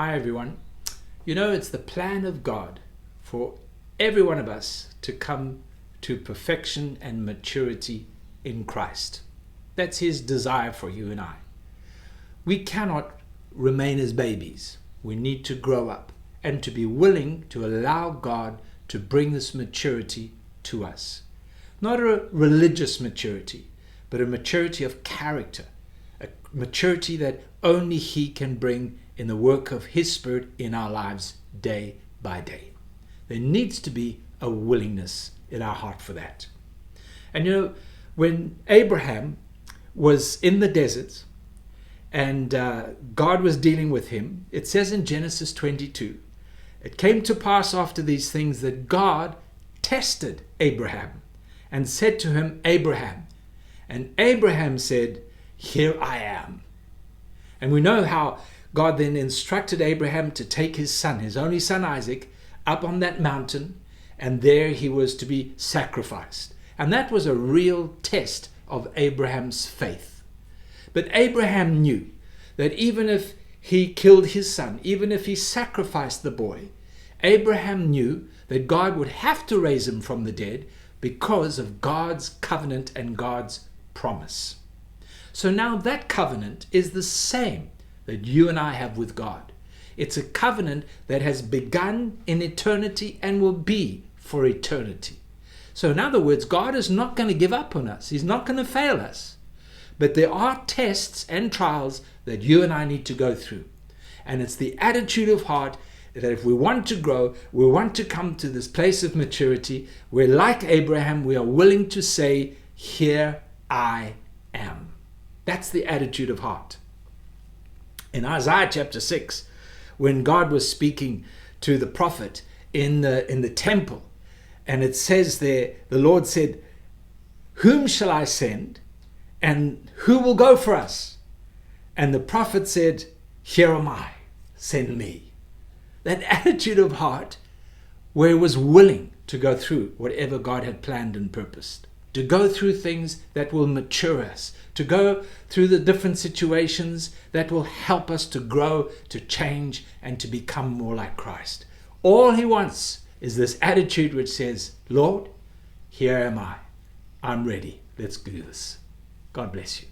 Hi everyone. You know, it's the plan of God for every one of us to come to perfection and maturity in Christ. That's His desire for you and I. We cannot remain as babies. We need to grow up and to be willing to allow God to bring this maturity to us. Not a religious maturity, but a maturity of character, a maturity that only He can bring in the work of His Spirit in our lives day by day. There needs to be a willingness in our heart for that. And you know, when Abraham was in the desert and God was dealing with him, it says in Genesis 22, it came to pass after these things that God tested Abraham and said to him, Abraham. And Abraham said, Here I am. And we know how God then instructed Abraham to take his son, his only son Isaac, up on that mountain, and there he was to be sacrificed. And that was a real test of Abraham's faith. But Abraham knew that even if he killed his son, even if he sacrificed the boy, Abraham knew that God would have to raise him from the dead because of God's covenant and God's promise. So now that covenant is the same that you and I have with God. It's a covenant that has begun in eternity and will be for eternity. So in other words, God is not going to give up on us. He's not going to fail us. But there are tests and trials that you and I need to go through. And it's the attitude of heart that if we want to grow, we want to come to this place of maturity, where like Abraham, we are willing to say, Here I am. That's the attitude of heart. In Isaiah chapter 6, when God was speaking to the prophet in the temple, and it says there, the Lord said, Whom shall I send? And who will go for us? And the prophet said, Here am I, send me. That attitude of heart where he was willing to go through whatever God had planned and purposed, to go through things that will mature us, to go through the different situations that will help us to grow, to change, and to become more like Christ. All he wants is this attitude which says, Lord, here am I. I'm ready. Let's do this. God bless you.